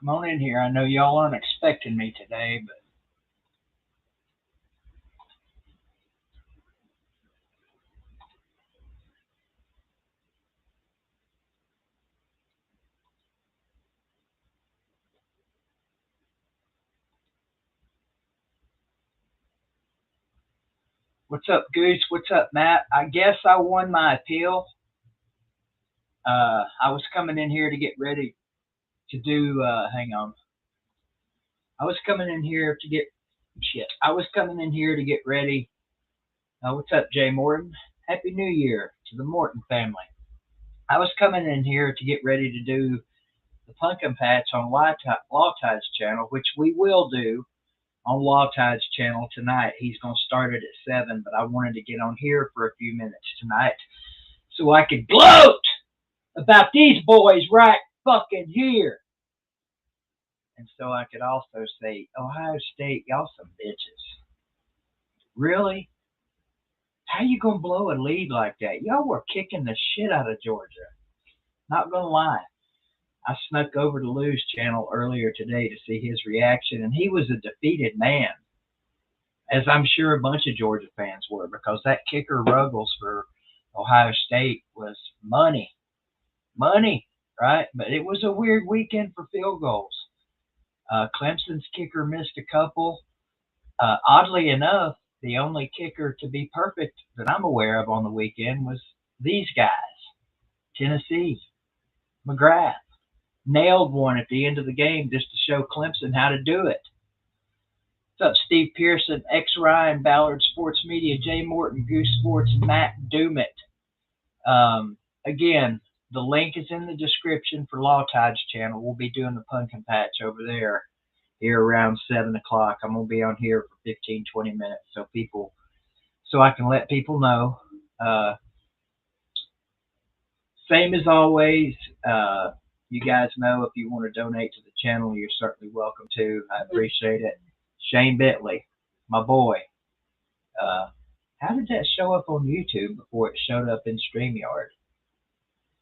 Come on in here. I know y'all aren't expecting me today, but what's up, Goose? What's up, Matt? I guess I won my appeal. I was coming in here to get ready to do. Hang on. I was coming in here to get shit. I was coming in here to get ready. What's up, Jay Morton? Happy New Year to the Morton family. I was coming in here to get ready to do the pumpkin patch on Lawtide's channel, which we will do on Lawtide's channel tonight. He's going to start it at 7, but I wanted to get on here for a few minutes tonight so I could gloat about these boys right fucking here. And so I could also say, Ohio State, y'all some bitches. Really? How you going to blow a lead like that? Y'all were kicking the shit out of Georgia. Not going to lie. I snuck over to Lou's channel earlier today to see his reaction, and he was a defeated man, as I'm sure a bunch of Georgia fans were, because that kicker Ruggles for Ohio State was money, right? But it was a weird weekend for field goals. Clemson's kicker missed a couple. Oddly enough, the only kicker to be perfect that I'm aware of on the weekend was these guys, Tennessee, McGrath. Nailed one at the end of the game just to show Clemson how to do it. What's up, Steve Pearson, X Ryan, Ballard Sports Media, Jay Morton, Goose Sports, Matt Doomit. Again, the link is in the description for Lawtide's channel. We'll be doing the pumpkin patch over there here around 7 o'clock. I'm going to be on here for 15, 20 minutes so I can let people know. Same as always, you guys know if you want to donate to the channel, you're certainly welcome to. I appreciate it. Shane Bentley, my boy. How did that show up on YouTube before it showed up in StreamYard?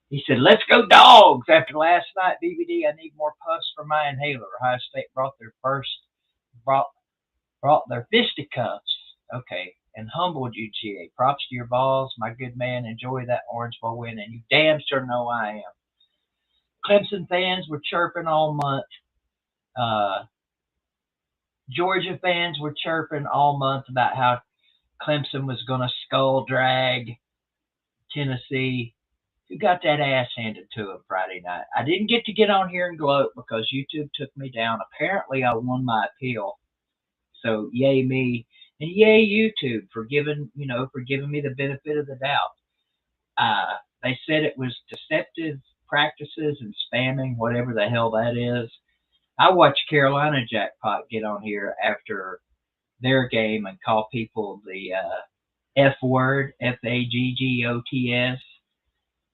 He said, "Let's go Dogs." After last night, BBD, I need more puffs for my inhaler. Ohio State brought their fisticuffs. Okay. And humbled you, GA. Props to your balls, my good man. Enjoy that Orange Bowl win, and you damn sure know I am. Clemson fans were chirping all month. Georgia fans were chirping all month about how Clemson was going to skull drag Tennessee. Who got that ass handed to them Friday night? I didn't get on here and gloat because YouTube took me down. Apparently, I won my appeal. So yay me, and yay YouTube for giving me the benefit of the doubt. They said it was deceptive practices and spamming, whatever the hell that is. I watched Carolina Jackpot get on here after their game and call people the F word, Faggots.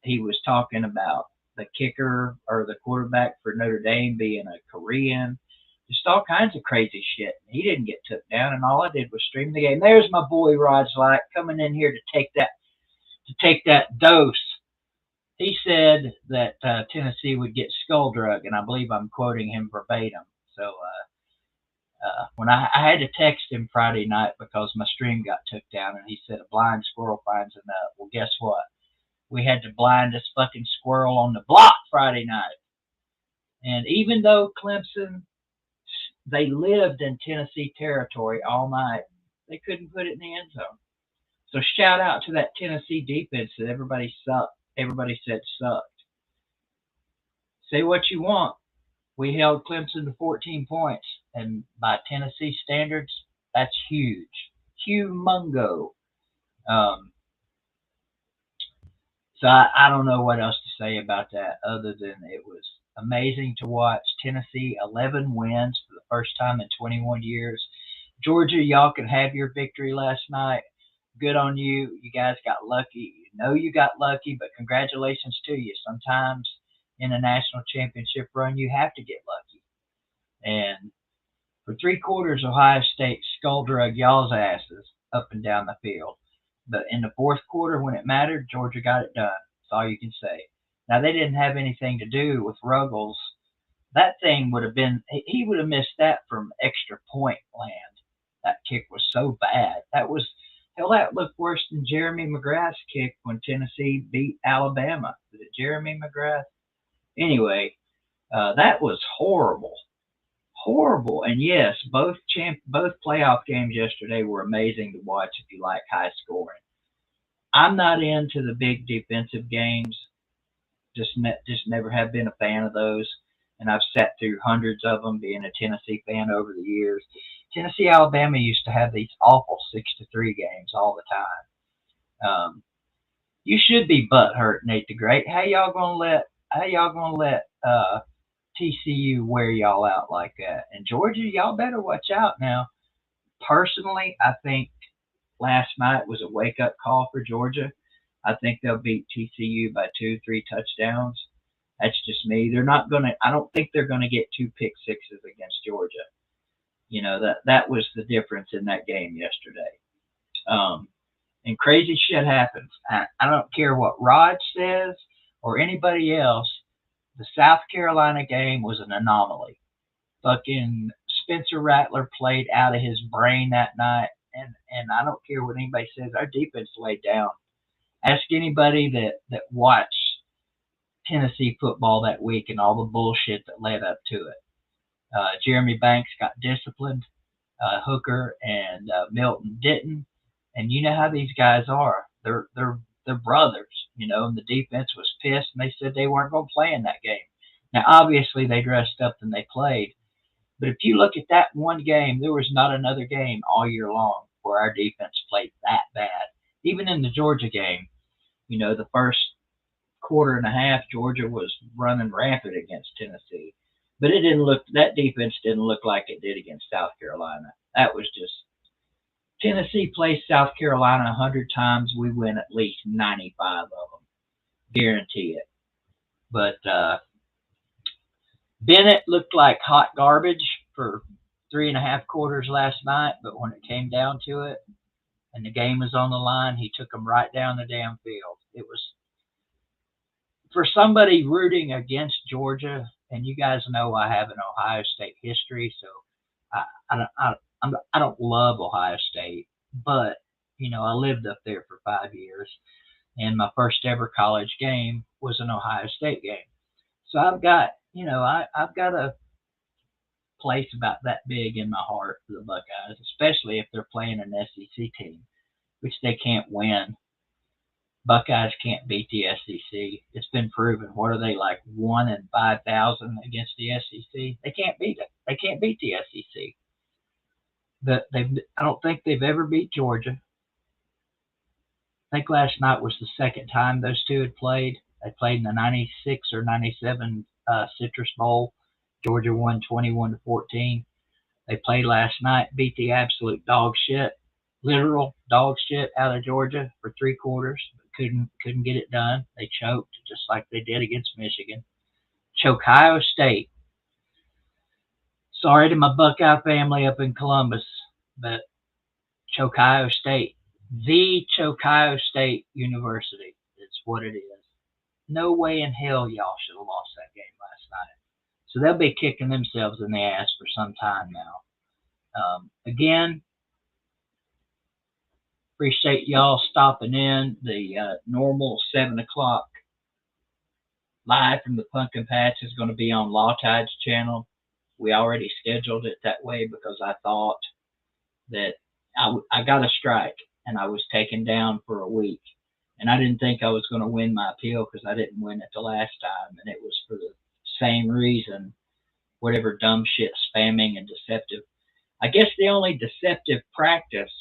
He was talking about the kicker or the quarterback for Notre Dame being a Korean. Just all kinds of crazy shit. He didn't get took down, and all I did was stream the game. There's my boy Rod's Light coming in here to take that dose. He said that Tennessee would get skull drug, and I believe I'm quoting him verbatim. So when I had to text him Friday night because my stream got took down, and he said a blind squirrel finds a nut. Well, guess what? We had to blind this fucking squirrel on the block Friday night. And even though Clemson, they lived in Tennessee territory all night, they couldn't put it in the end zone. So shout out to that Tennessee defense that everybody said sucked. Say what you want. We held Clemson to 14 points, and by Tennessee standards, that's huge. Humongo. So I don't know what else to say about that other than it was amazing to watch. Tennessee, 11 wins for the first time in 21 years. Georgia, y'all can have your victory last night. Good on you. You guys got lucky. You know you got lucky, but congratulations to you. Sometimes in a national championship run, you have to get lucky. And for 3 quarters, Ohio State skull drug y'all's asses up and down the field. But in the 4th quarter, when it mattered, Georgia got it done. That's all you can say. Now, they didn't have anything to do with Ruggles. That thing would have been, he would have missed that from extra point land. That kick was so bad. That was, hell, that looked worse than Jeremy McGrath's kick when Tennessee beat Alabama. Was it Jeremy McGrath? Anyway, that was horrible. Horrible. And yes, both playoff games yesterday were amazing to watch if you like high scoring. I'm not into the big defensive games. Just never have been a fan of those. And I've sat through hundreds of them, being a Tennessee fan over the years. Tennessee Alabama used to have these awful 6-3 games all the time. You should be butthurt, Nate the Great. How y'all gonna let TCU wear y'all out like that? And Georgia, y'all better watch out now. Personally, I think last night was a wake up call for Georgia. I think they'll beat TCU by 2, 3 touchdowns. That's just me. They're not gonna. I don't think they're gonna get 2 pick sixes against Georgia. You know that was the difference in that game yesterday. Um, and crazy shit happens. I don't care what Rod says or anybody else. The South Carolina game was an anomaly. Fucking Spencer Rattler played out of his brain that night, and I don't care what anybody says. Our defense laid down. Ask anybody that watched Tennessee football that week and all the bullshit that led up to it. Jeremy Banks got disciplined. Hooker and Milton didn't. And you know how these guys are. They're brothers, you know. And the defense was pissed, and they said they weren't going to play in that game. Now, obviously, they dressed up and they played. But if you look at that one game, there was not another game all year long where our defense played that bad. Even in the Georgia game, you know, the first quarter and a half, Georgia was running rampant against Tennessee. But it didn't look, that defense didn't look like it did against South Carolina. That was just, Tennessee plays South Carolina 100 times, we win at least 95 of them. Guarantee it. But Bennett looked like hot garbage for 3.5 quarters last night, but when it came down to it and the game was on the line, he took them right down the damn field. It was, for somebody rooting against Georgia, and you guys know I have an Ohio State history, so I don't love Ohio State, but you know I lived up there for 5 years, and my first ever college game was an Ohio State game. So I've got a place about that big in my heart for the Buckeyes, especially if they're playing an SEC team, which they can't win. Buckeyes can't beat the SEC. It's been proven. What are they, like 1 in 5,000 against the SEC? They can't beat it. They can't beat the SEC. I don't think they've ever beat Georgia. I think last night was the second time those two had played. They played in the 96 or 97 Citrus Bowl. Georgia won 21-14. They played last night, beat the absolute dog shit, literal dog shit out of Georgia for 3 quarters. Couldn't get it done. They choked just like they did against Michigan. Ohio State. Sorry to my Buckeye family up in Columbus, but Ohio State, the Ohio State University, is what it is. No way in hell y'all should have lost that game last night. So they'll be kicking themselves in the ass for some time now. Again, appreciate y'all stopping in. The normal 7 o'clock live from the pumpkin patch is going to be on Lawtide's channel. We already scheduled it that way because I thought that I got a strike and I was taken down for a week. And I didn't think I was going to win my appeal because I didn't win it the last time. And it was for the same reason, whatever dumb shit, spamming and deceptive. I guess the only deceptive practice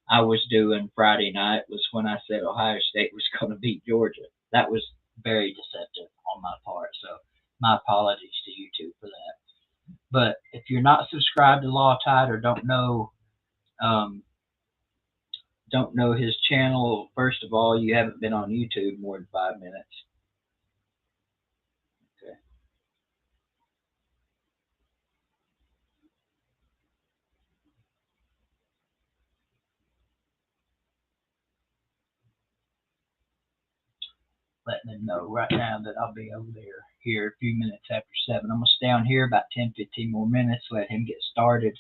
I was doing Friday night was when I said Ohio State was going to beat Georgia. That was very deceptive on my part. So my apologies to YouTube for that. But if you're not subscribed to Lawtide or don't know his channel, first of all, you haven't been on YouTube more than 5 minutes. Okay. letting them know right now that I'll be over there here a few minutes after 7. I'm going to stay on here about 10, 15 more minutes, let him get started.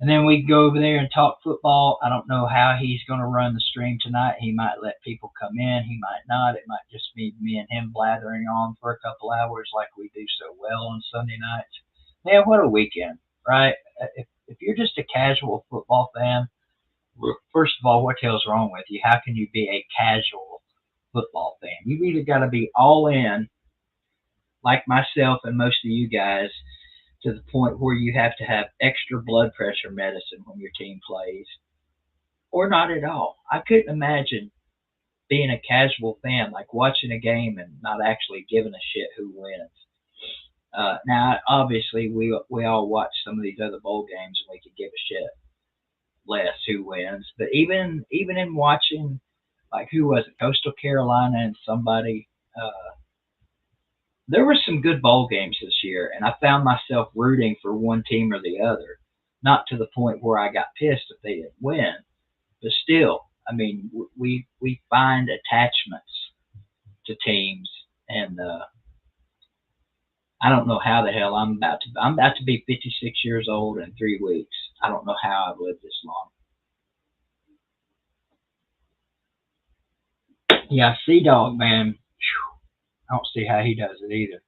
And then we can go over there and talk football. I don't know how he's going to run the stream tonight. He might let people come in. He might not. It might just be me and him blathering on for a couple hours like we do so well on Sunday nights. Man, what a weekend, right? If you're just a casual football fan, first of all, what the hell's wrong with you? How can you be a casual football fan? You've either got to be all in, like myself and most of you guys, to the point where you have to have extra blood pressure medicine when your team plays, or not at all. I couldn't imagine being a casual fan, like watching a game and not actually giving a shit who wins. Now, obviously, we all watch some of these other bowl games and we could give a shit less who wins. But even in watching, like, who was it, Coastal Carolina and somebody, there were some good bowl games this year, and I found myself rooting for one team or the other. Not to the point where I got pissed if they didn't win, but still, I mean, we find attachments to teams, and I don't know how the hell I'm about to be 56 years old in 3 weeks. I don't know how I've lived this long. Yeah, Sea-Dog, man. I don't see how he does it either.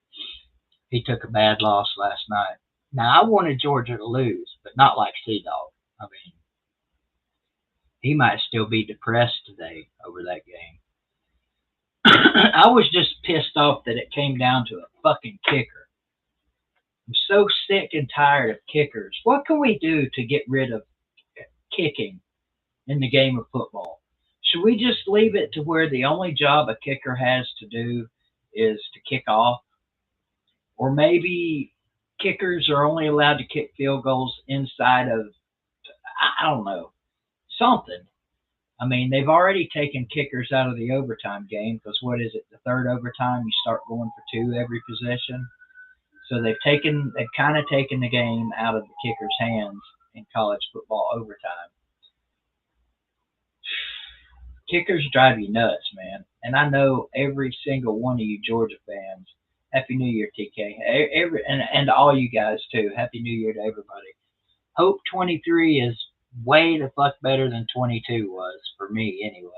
He took a bad loss last night. Now, I wanted Georgia to lose, but not like Sea-Dog. I mean, he might still be depressed today over that game. I was just pissed off that it came down to a fucking kicker. I'm so sick and tired of kickers. What can we do to get rid of kicking in the game of football? Should we just leave it to where the only job a kicker has to do is to kick off? Or maybe kickers are only allowed to kick field goals inside of, I don't know, something. I mean, they've already taken kickers out of the overtime game because what is it, the third overtime, you start going for 2 every possession. So they've kind of taken the game out of the kicker's hands in college football overtime. Kickers drive you nuts, man. And I know every single one of you Georgia fans, Happy New Year, TK. And all you guys, too. Happy New Year to everybody. Hope 23 is way the fuck better than 22 was, for me anyway.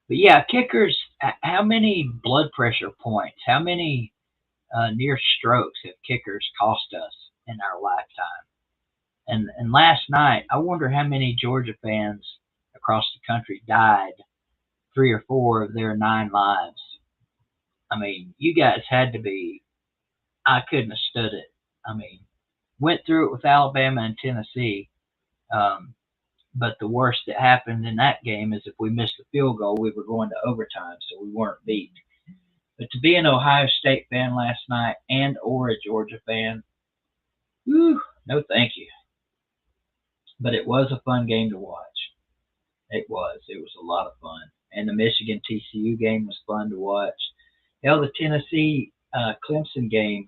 But yeah, kickers, how many blood pressure points, how many near strokes have kickers cost us in our lifetime? And last night, I wonder how many Georgia fans across the country died 3 or 4 of their 9 lives. I mean, you guys had to be, I couldn't have stood it. I mean, went through it with Alabama and Tennessee, but the worst that happened in that game is if we missed the field goal, we were going to overtime, so we weren't beat. But to be an Ohio State fan last night and or a Georgia fan, whew, no thank you. But it was a fun game to watch. It was. It was a lot of fun. And the Michigan TCU game was fun to watch. Hell, the Tennessee Clemson game,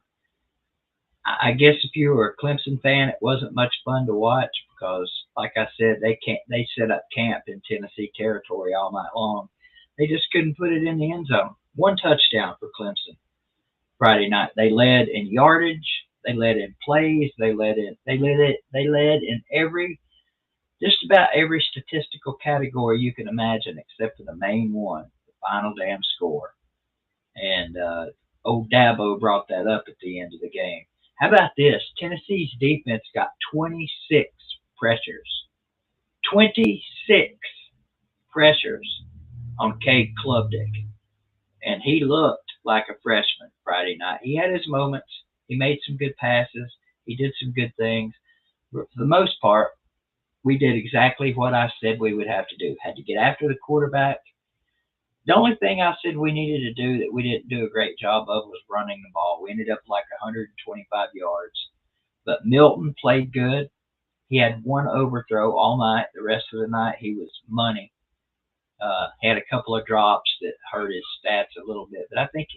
I guess if you were a Clemson fan, it wasn't much fun to watch because, like I said, they set up camp in Tennessee territory all night long. They just couldn't put it in the end zone. 1 touchdown for Clemson Friday night. They led in yardage. They led in plays. They led in just about every statistical category you can imagine, except for the main one, the final damn score. And old Dabo brought that up at the end of the game. How about this? Tennessee's defense got 26 pressures. 26 pressures on Cade Klubnik. And he looked like a freshman Friday night. He had his moments. He made some good passes. He did some good things. But for the most part, we did exactly what I said we would have to do. Had to get after the quarterback. The only thing I said we needed to do that we didn't do a great job of was running the ball. We ended up like 125 yards. But Milton played good. He had 1 overthrow all night. The rest of the night, he was money. He had a couple of drops that hurt his stats a little bit. But I think,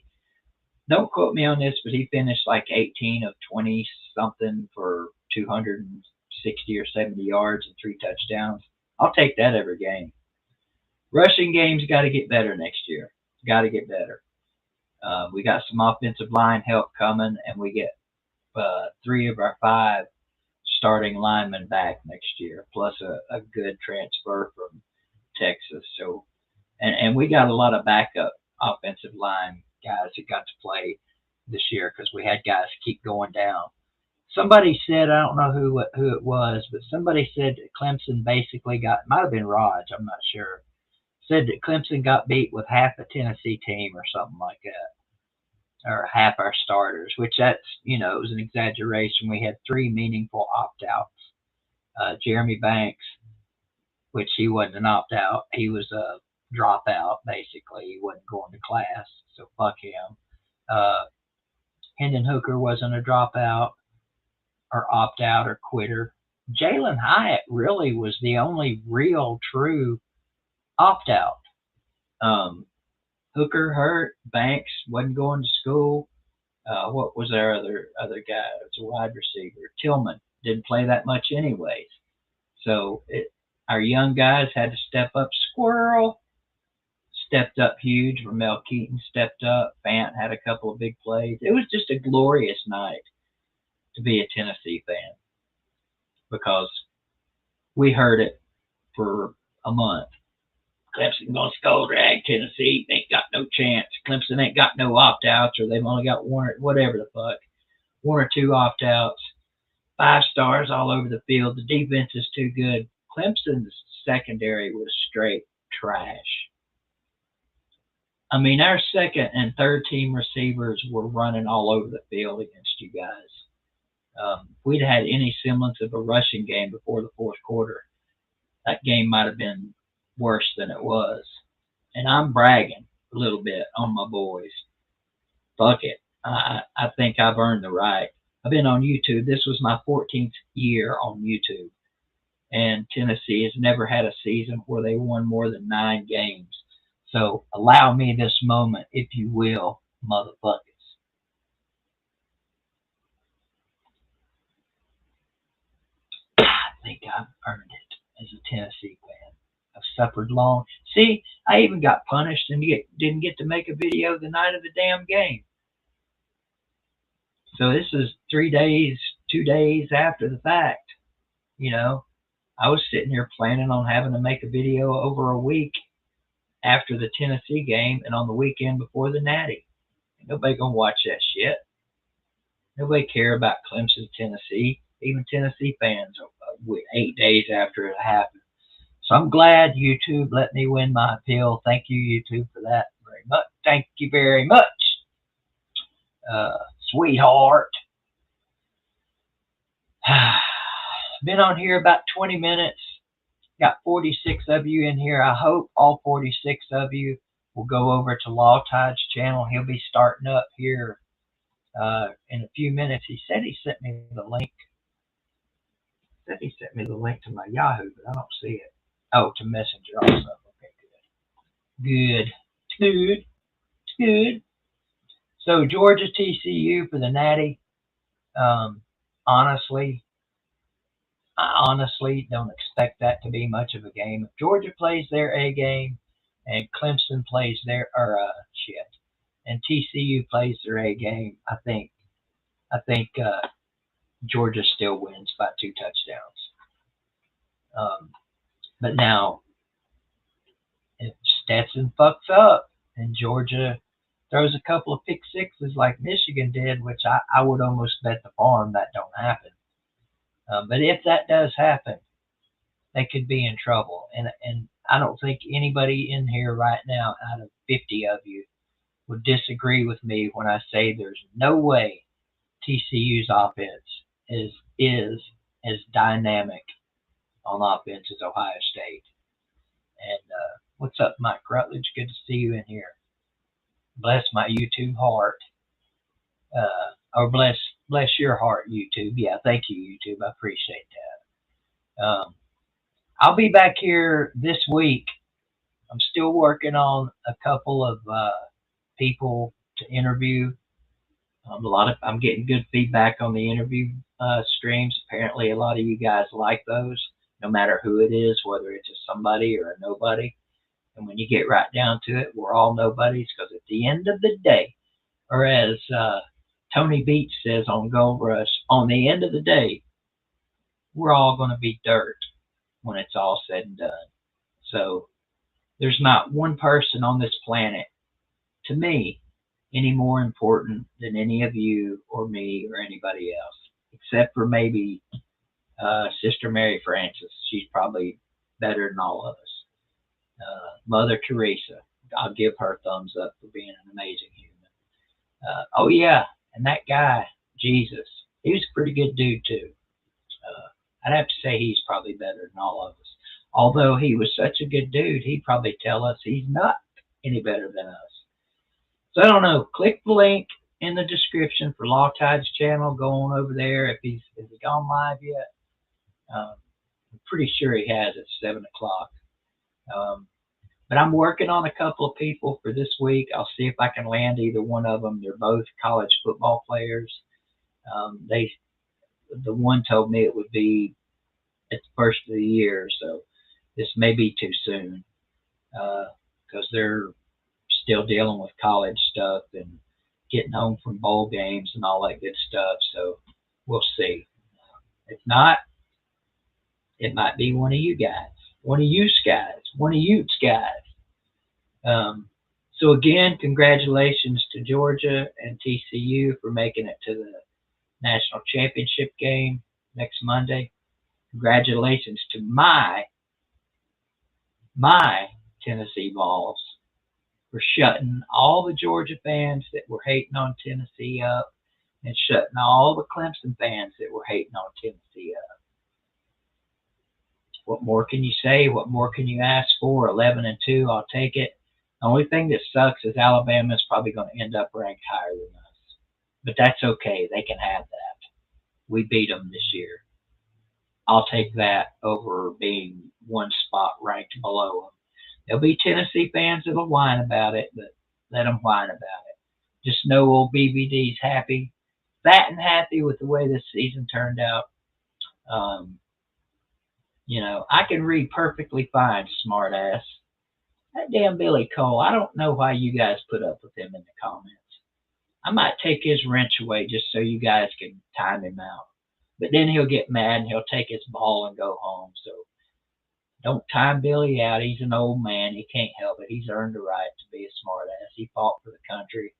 don't quote me on this, but he finished like 18 of 20-something for 260 or 70 yards and 3 touchdowns. I'll take that every game. Rushing game's got to get better next year. Got to get better. We got some offensive line help coming, and we get 3 of our 5 starting linemen back next year, plus a good transfer from Texas. So, and we got a lot of backup offensive line guys who got to play this year because we had guys keep going down. Somebody said, I don't know who it was, but somebody said that Clemson basically got, might have been Raj, I'm not sure, said that Clemson got beat with half a Tennessee team or something like that, or half our starters, which that's, it was an exaggeration. We had 3 meaningful opt outs. Jeremy Banks, which he wasn't an opt out, he was a dropout, basically. He wasn't going to class, so fuck him. Uh, Hendon Hooker wasn't a dropout or opt out or quitter. Jalen Hyatt really was the only real true opt out. Um, Hooker hurt. Banks wasn't going to school. What was our other guy? It was a wide receiver. Tillman didn't play that much anyways. So our young guys had to step up. Squirrel stepped up huge. Ramel Keaton stepped up. Fant had a couple of big plays. It was just a glorious night to be a Tennessee fan because we heard it for a month. Clemson gonna skull drag Tennessee. They ain't got no chance. Clemson ain't got no opt outs, or they've only got one, or whatever the fuck, 1 or 2 opt outs. 5 stars all over the field. The defense is too good. Clemson's secondary was straight trash. I mean, our second and third team receivers were running all over the field against you guys. If we'd had any semblance of a rushing game before the fourth quarter, that game might have been worse than it was. And I'm bragging a little bit on my boys. Fuck it. I think I've earned the right. I've been on YouTube. This was my 14th year on YouTube. And Tennessee has never had a season where they won more than 9 games. So allow me this moment, if you will, motherfuckers. I think I've earned it as a Tennessee fan. I've suffered long. See, I even got punished and didn't get to make a video the night of the damn game. So this is 3 days, 2 days after the fact. I was sitting here planning on having to make a video over a week after the Tennessee game and on the weekend before the Natty. Ain't nobody gonna watch that shit. Nobody care about Clemson, Tennessee. Even Tennessee fans 8 days after it happened. So I'm glad YouTube let me win my appeal. Thank you, YouTube, for that very much. Thank you very much, sweetheart. Been on here about 20 minutes. Got 46 of you in here. I hope all 46 of you will go over to Lawtide's channel. He'll be starting up here in a few minutes. He said he sent me the link. To my Yahoo, but I don't see it. Oh, to Messenger also. Okay, good. So Georgia TCU for the Natty. Honestly, I honestly don't expect that to be much of a game. If Georgia plays their A game and Clemson plays their and TCU plays their A game, I think Georgia still wins by 2 touchdowns. But now, if Stetson fucks up and Georgia throws a couple of pick sixes like Michigan did, which I would almost bet the farm that don't happen. But if that does happen, they could be in trouble. And I don't think anybody in here right now out of 50 of you would disagree with me when I say there's no way TCU's offense is as dynamic on offense as Ohio State. And what's up, Mike Rutledge? Good to see you in here. Bless my YouTube heart. Or bless your heart, YouTube. Yeah, thank you, YouTube. I appreciate that. I'll be back here this week. I'm still working on a couple of people to interview. I'm getting good feedback on the interview streams. Apparently, a lot of you guys like those, no matter who it is, whether it's just somebody or a nobody. And when you get right down to it, we're all nobodies, because at the end of the day, or as Tony Beach says on Gold Rush, on the end of the day, we're all going to be dirt when it's all said and done. So there's not one person on this planet, to me, any more important than any of you or me or anybody else, except for maybe Sister Mary Frances. She's probably better than all of us. Mother Teresa, I'll give her thumbs up for being an amazing human. Oh yeah, and that guy, Jesus, he was a pretty good dude too. I'd have to say he's probably better than all of us. Although he was such a good dude, he'd probably tell us he's not any better than us. So I don't know. Click the link in the description for Lawtide's channel. Go on over there. If has he gone live yet? I'm pretty sure he has at 7 o'clock. But I'm working on a couple of people for this week. I'll see if I can land either one of them. They're both college football players. The one told me it would be at the first of the year, so this may be too soon, because they're still dealing with college stuff and getting home from bowl games and all that good stuff. So we'll see. If not, it might be one of you guys, one of you guys. So again, congratulations to Georgia and TCU for making it to the national championship game next Monday. Congratulations to my Tennessee Vols for shutting all the Georgia fans that were hating on Tennessee up, and shutting all the Clemson fans that were hating on Tennessee up. What more can you say? What more can you ask for? 11-2, I'll take it. The only thing that sucks is Alabama's probably going to end up ranked higher than us. But that's okay. They can have that. We beat them this year. I'll take that over being one spot ranked below them. There'll be Tennessee fans that'll whine about it, but let them whine about it. Just know old BBD's happy, fat and happy with the way this season turned out. I can read perfectly fine, smartass. That damn Billy Cole, I don't know why you guys put up with him in the comments. I might take his wrench away just so you guys can time him out. But then he'll get mad and he'll take his ball and go home. So don't time Billy out. He's an old man. He can't help it. He's earned the right to be a smartass. He fought for the country.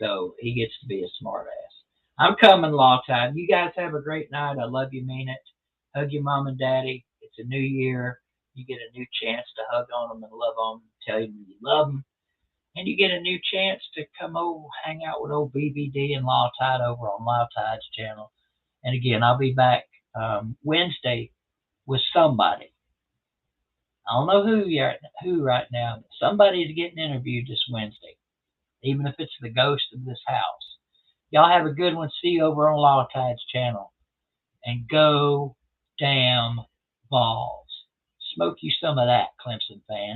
So he gets to be a smartass. I'm coming, Lawtide. You guys have a great night. I love you, mean it. Hug your mom and daddy. It's a new year. You get a new chance to hug on them and love on them, tell them you love them. And you get a new chance to come over, hang out with old BBD and Lawtide over on Lawtide's channel. And again, I'll be back Wednesday with somebody. I don't know who right now, but somebody's getting interviewed this Wednesday, even if it's the ghost of this house. Y'all have a good one. See you over on Lawtide's channel. And go damn Vols. Smoke you some of that, Clemson fans.